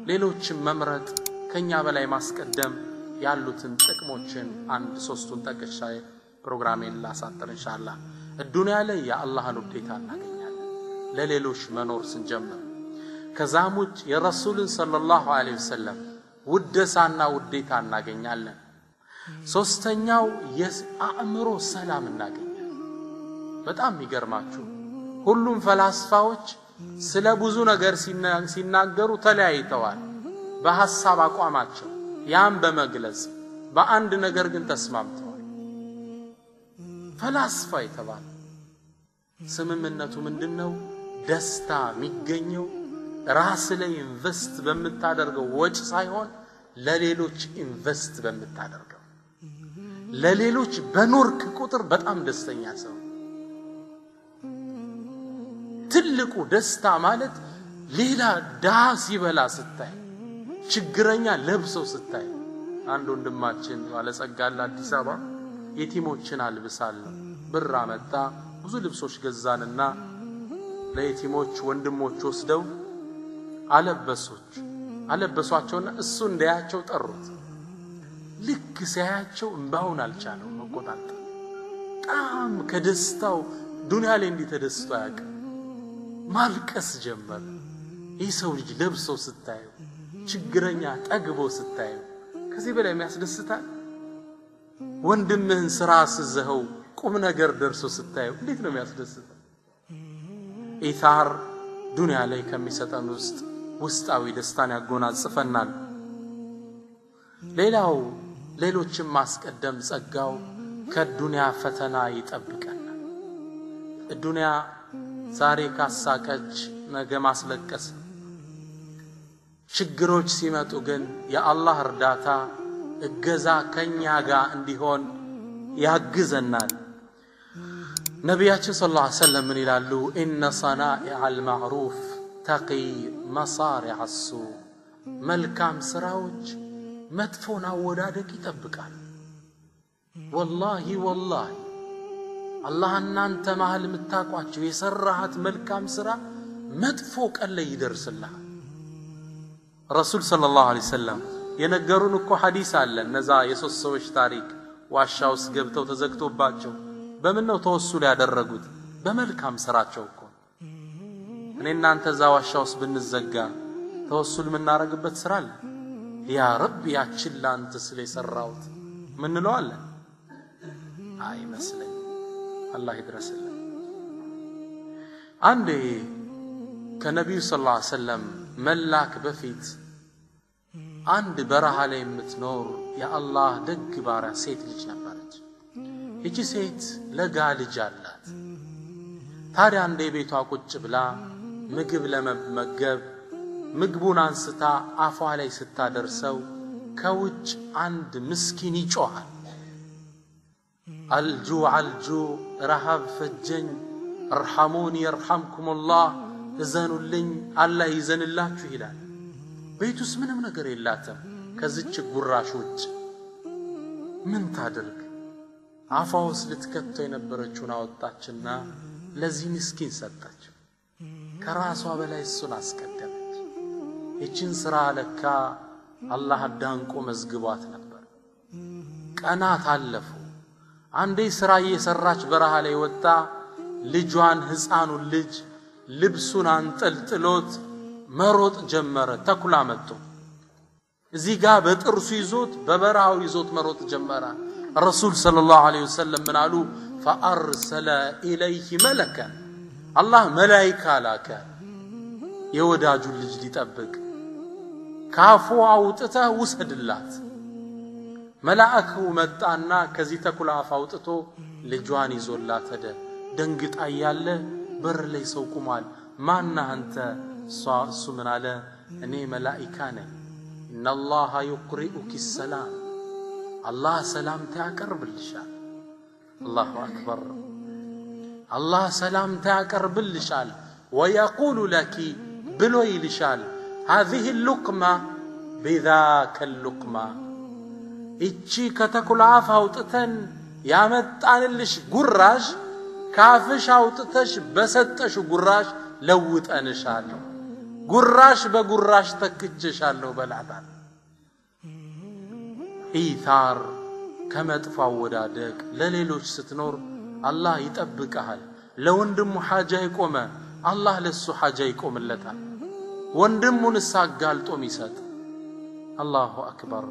ሌሎችን መምረጥ ከኛ በላይ ማስቀደም ያሉትን ጥቅሞችን አንድ ሶስቱን ጠቅሻይ ፕሮግራሜን ላሳጥር ኢንሻአላህ الدنيا ላይ የአላህን ውዴታ እናገኛለን ለሌሎች መኖር ስንጀምር ከዛም ውጭ የረሱልን ሰለላሁ ዐለይሂ ወሰለም ውደሳና ውዴታ እናገኛለን ሶስተኛው የአእምሮ ሰላም እናገኛለን በጣም ይገርማችሁ ሁሉም ፈላስፋዎች ስለ ብዙ ነገር ሲናገሩ ተለያይተዋል በሐሳብ አቋማቸው ያን በመግለጽ በአንድ ነገር ግን ተስማምተዋል ፈላስፋ ይተባል ስምምነቱ ምንድነው ደስታ የሚገኘው ራስ ላይ ኢንቨስት በመታደርገው ወጭ ሳይሆን ለሌሎች ኢንቨስት በመታደርገው ለሌሎች በኖርክ ቁጥር በጣም ደስተኛ ሰው ትልቁ ደስታ ማለት ሌላ ዳስ ይበላ ስታይ ችግረኛ ለብሰው ስታይ አንድ ወንድማችን ባለጸጋላ አዲስ አበባ የቲሞችን አልብሳል ብር አመጣ ብዙ ልብሶች ገዛንና ለየቲሞች ወንድሞች ወስደው አለበሷቸውና እሱ እንዲያቸው ጠሩት ልክ ሲያያቸው እንባውን አልቻለው መቆጣጠር ጣም ከደስታው ዱንያ ላይ እንዲተደስቶ ያቀ ማልቀስ ጀመረ ይሰው ልጅ ለብሶ ስታዩ ችግረኛ ጠግቦ ስታዩ ከዚህ በላይ የሚያስደስታል ወንድምህን ስራ አስዘኸው ቁም ነገር ደርሶ ስታዩ እንዴት ነው የሚያስደስታው ኢታር ዱንያ ላይ ከሚሰጠን ውስጣዊ ደስታን ያጎናጽፈናል ሌላው ሌሎችን ማስቀደም ጸጋው ከዱንያ ፈተና ይጠብቀናል ዱንያ ዛሬ ካሳቀች ነገ ማስለቀስ ችግሮች ሲመጡ ግን የአላህ እርዳታ እገዛ ከኛ ጋር እንዲሆን ያግዘናል ነቢያችን ሰለላሁ ዐለይሂ ወሰለም ምን ይላሉ ኢነ ሰናኢዐል ማዕሩፍ ተቂ መሳሪዐ السوء መልካም ስራዎች መጥፎን አወዳደቅ ይጠብቃል ወላሂ አላህ እናንተ መሃል ምታቋቸው የሰራሃት መልካም ስራ መጥፎ ቀን ላይ ይደርስልሃል ረሱል ሰለላሁ ዐለይሂ ወሰለም የነገሩን እኮ ሐዲስ አለ እነዛ የሶስት ሰዎች ታሪክ ዋሻውስ ገብተው ተዘግቶባቸው በምን ነው ተወሱል ያደረጉት በመልካም ስራቸው እኮ እኔ እናንተ ዛ ዋሻውስ ብንዘጋ ተወሱል ምናረግበት ስራ አለ ያ ረብ ያችን ላንተ ስለሰራውት ምን ነው አለ አይ መስለኝ አላህ ይድረስልን አንዴ ከነብዩ ሰለላሁ ዐለይሂ ወሰለም መላክ በፊት አንድ በረሃ ላይ የምትኖር የአላህ ደግ ባሪያ ሴት ልጅ ነበረች እቺ ሴት ለጋ ልጅ አላት ታዲያ አንዴ ቤቷ ቁጭ ብላ ምግብ ለመመገብ ምግቡን አንስታ አፏ ላይ ስታደርሰው ከውጭ አንድ ምስኪን ይጮሃል አልጁ ረሃብ ፈጀኝ እርሐሙኒ ይርሐምኩም አላህ እዘኑልኝ አላህ ይዘንላችሁ ይላል ቤቱስ ምንም ነገር የላትም ከዚች ጉራሽ ውጭ ምን ታደርግ አፋውስ ልትከተው የነበረችውን አወጣችና ለዚህ ምስኪን ሰጣች ከራሷ በላይ እሱን አስቀደመች እቺን ስራ ለካ አላህ ዳንቆ መዝግቧት ነበር ቀናት አለፉ አንዴ ስራ እየሰራች በረሃ ላይ ወጣ ልጇን ህፃኑን ልጅ ልብሱን አንጠልጥሎት መሮጥ ጀመረ ተኩላ መጥቶ እዚህ ጋር በጥርሱ ይዞት በበረሃው ይዞት መሮጥ ጀመረ ረሱል ሰለላሁ ዐለይሂ ወሰለም ምን አሉ فارسل اليه ملكا الله ملائكه ላከ የወዳጁን ልጅ ሊጠብቅ ካፉ አውጥታ ውሰድላት መላእክቱ መጣና ከዚህ ተኩላ አፍ አውጥቶ ልጇን ይዞላት ሄደ ደንግጣ ያለ በር ላይ ሰው ቆሟል ማን አንተ እሱ ምን አለ እኔ መላእክታ ነኝ ان الله يقرئك السلام الله سلامታ ያቀርብልሻል الله اكبر الله سلامታ ያቀርብልሻል ويقول لك ብሎ ይልሻል هذه اللقمه بذاك اللقمه እቺ ከተኩላ አፍ አውጥተን ያመጣንልሽ ጉራሽ ካፍሽ አውጥተሽ በሰጠሽ ጉራሽ ለውጠንሻለሁ ጉራሽ በጉራሽ ተክቼሻለሁ በላታል ኢታር ከመጥፎ አወዳደቅ ለሌሎች ስትኖር አላህ ይጠብቀሃል ለወንድሙ ሐጃ ይቆመ አላህ ለሱ ሐጃ ይቆምለታል ወንድሙን ሳጋልጦም ይሰጥ አላሁ አክበር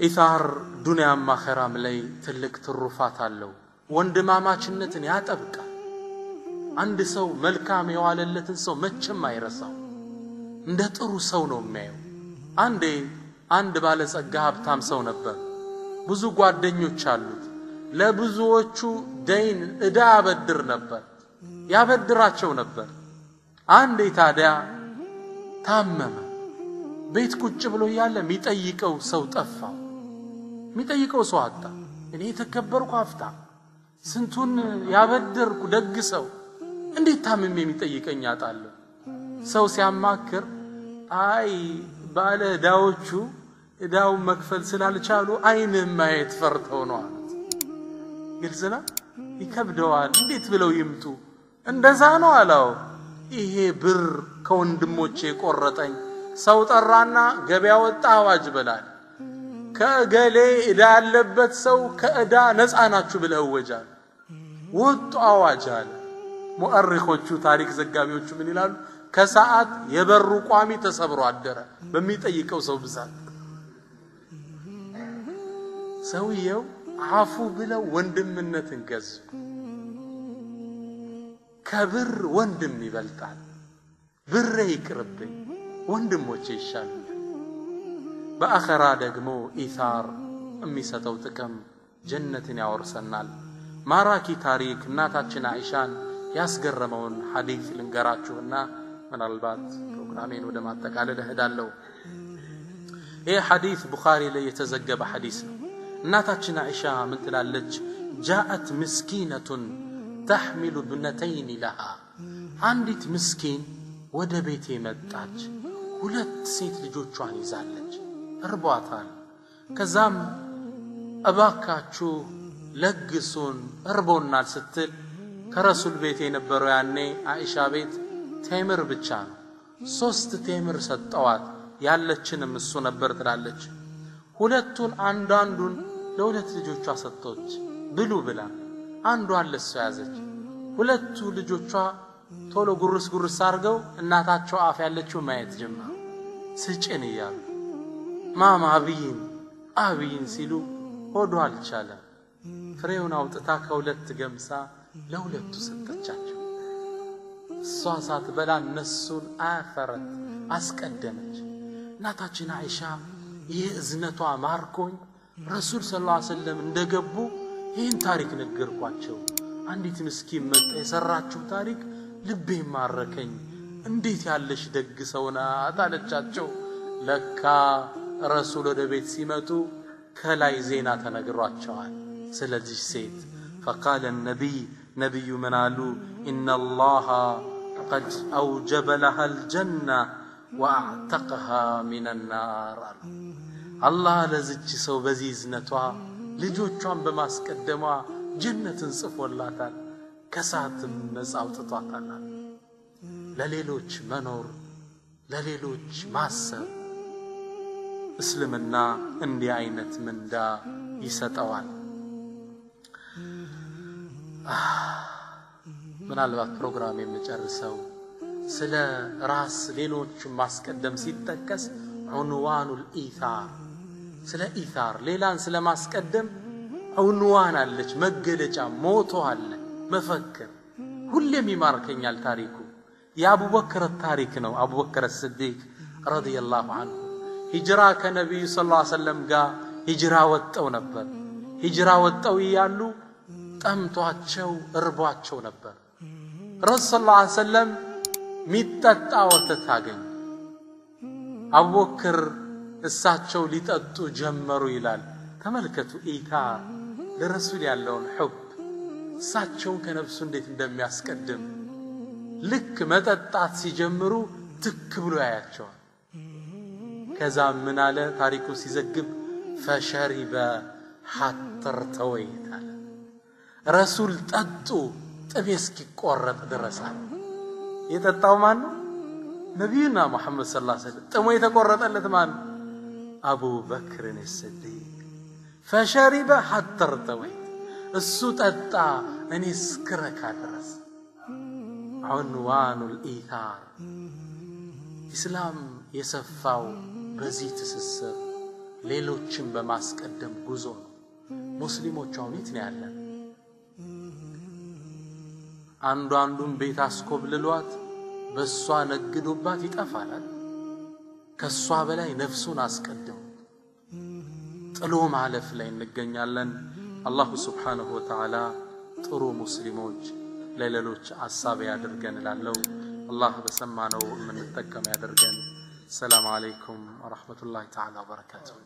ኢታር ዱንያም አኺራም ላይ ትልቅ ትሩፋት አለው ወንድማማችነትን ያጠብቃል አንድ ሰው መልካም የዋለለትን ሰው መቼም አይረሳው እንደ ጥሩ ሰው ነው የሚያየው አንድ ባለጸጋ ሀብታም ሰው ነበር ብዙ ጓደኞች አሉት ለብዙዎቹ ደይን እዳ ያበድር ነበር ያበድራቸው ነበር አንዴ ታዲያ ታመመ ቤት ቁጭ ብሎ ያለ የሚጠይቀው ሰው ጠፋ የሚጠይቀው ሰው አጣ እኔ ተከበርኩ አፍታ ስንቱን ያበድርኩ ደግ ሰው እንዴት ታምሜ የሚጠይቀኝ አጣለ ሰው ሲያማክር አይ ባለ ዳዎቹ እዳው መክፈል ስላልቻሉ አይን ማየት ፈርተው ነው አሉት ግልጽና ይከብደዋል እንዴት ብለው ይምጡ እንደዛ ነው አለው ይሄ ብር ከወንድሞቼ ቆረጠኝ ሰው ጠራና ገበያ ወጣ አዋጅ በላል ከገሌ እዳ ያለበት ሰው ከእዳ ነፃ ናችሁ ብለው ወጃል ወጡ አዋጅ አለ ሙአሪኾቹ ታሪክ ዘጋቢዎቹ ምን ይላሉ ከሰዓት የበሩ ቋሚ ተሰብሮ አደረ በሚጠይቀው ሰው ብዛት ሰውየው አፉ ብለው ወንድምነትን ገዙ ከብር ወንድም ይበልጣል ብር ይቅርብኝ ወንድሞቼ ይሻሉኛል በአኺራ ደግሞ ኢታር የሚሰጠው ጥቅም ጀነትን ያወርሰናል ማራኪ ታሪክ እናታችን አይሻን ያስገረመውን ሐዲስ ልንገራችሁና ምናልባት ፕሮግራሜን ወደ ማጠቃለል እሄዳለሁ ይህ ሐዲስ ቡኻሪ ላይ የተዘገበ ሐዲስ ነው እናታችን አይሻ ምን ትላለች جاءت مسكينة تحمل ابنتين لها አንዲት ምስኪን ወደ ቤቴ መጣች ሁለት ሴት ልጆቿን ይዛለች እርቧታል ከዛም እባካችሁ ለግሱን እርቦናል ስትል ከረሱል ቤት የነበረው ያኔ አይሻ ቤት ቴምር ብቻ ነው 3 ቴምር ሰጠዋት ያለችንም እሱ ነበር ትላለች ሁለቱን አንዳንዱን ለሁለት ልጆቿ ሰጠች ብሉ ብላ አንዷን ለሷ ያዘች ሁለቱ ልጆቿ ቶሎ ጉርስ አርገው እናታቸው አፍ ያለችው ማየት ጀመሩ ስጭን ይያሉ ማማ አብይን ሲሉ ሆዶ አልቻለም ፍሬውን አውጥታ ከሁለት ገምሳ ለሁለቱ ሰጠቻቸው እሷ ሳትበላ እነሱን አፈረት አስቀደመች እናታችን አይሻ ይህ እዝነቷ ማርኮኝ ረሱል ሰለላሁ ዐለይሂ ወሰለም እንደገቡ ይህን ታሪክ ነገርኳቸው አንዲት ምስኪን መጣ የሰራችው ታሪክ ልቤ ማረከኝ እንዴት ያለሽ ደግ ሰውና አታለቻቸው ለካ ረሱል ወደ ቤት ሲመጡ ከላይ ዜና ተነግሯቸዋል ስለዚህ ሴት فقال النبي منالو إن الله قد أوجب لها الجنة واعتقها من النار الله ለዚች ሰው በዚዝነቷ ልጆቿን በማስቀደሟ ጀነትን ጽፎላታል ከሳትም ነፃ አውጥቷታል ለሌሎች መኖር ለሌሎች ማሰብ እስልምና እንዲህ አይነት ምንዳ ይሰጠዋል ምናልባት ፕሮግራም የምጨርሰው ስለ ራስ ሌሎች ማስቀደም ሲተከስ ዑንዋኑል ኢታር ስለ ኢታር ሌላን ስለ ማስቀደም ዑንዋን አለች መገለጫ ሞቶ አለ መፈክር ሁሌም ይማርከኛል ታሪኩ የአቡበክር ታሪክ ነው አቡበክር الصديق رضي الله عنه ሂጅራ ከነብዩ ሰለላሁ ዐለይሂ ወሰለም ጋር ሂጅራ ወጣው ነበር ሂጅራ ወጣው ይያሉ ጠምቷቸው እርቧቸው ነበር ረሱል ሰለላሁ ዐለይሂ ወሰለም ሚጠጣ ወተት አገኙ አቡበክር እሳቸው ሊጠጡ ጀመሩ ይላል ተመልከቱ ኢታር ለረሱል ያለውን ሑብ እሳቸው ከነፍሱ እንዴት እንደሚያስቀድም ልክ መጠጣት ሲጀምሩ ትክ ብሎ ያያቸዋል ከዛ ምን አለ ታሪኩ ሲዘግብ ፈሸሪበ ሐተር ተወይታል ረሱል ጠጡ ጥቤ እስኪቆረጥ ድረስ የጠጣው ማን ነው ነብዩና መሐመድ ሰለላሁ ዐለይሂ ወሰለም ጥሞ የተቆረጠለት ማን አቡ በክር الصديق فشرب حتى ارتويت እሱ ጠጣ እኔ እስክረካ ድረስ عنوان الإيثار ኢስላም የሰፋው በዚህ ትስስር ሌሎችን በማስቀደም ጉዞ ነው ሙስሊሞች አሁን የት ነው ያለን አንዱን ቤት አስኮብልሏት በሷ ነግዶባት ይጠፋል ከሷ በላይ ነፍሱን አስቀድሞ ጥሎ ማለፍ ላይ እንገኛለን አላሁ ሱብሓነሁ ወተዓላ ጥሩ ሙስሊሞች ለሌሎች አሳብ ያድርገን እላለሁ አላህ በሰማነው ምን ተጠቀም ያድርገን ሰላም አለይኩም ወራህመቱላሂ ተዓላ ወበረካቱሁ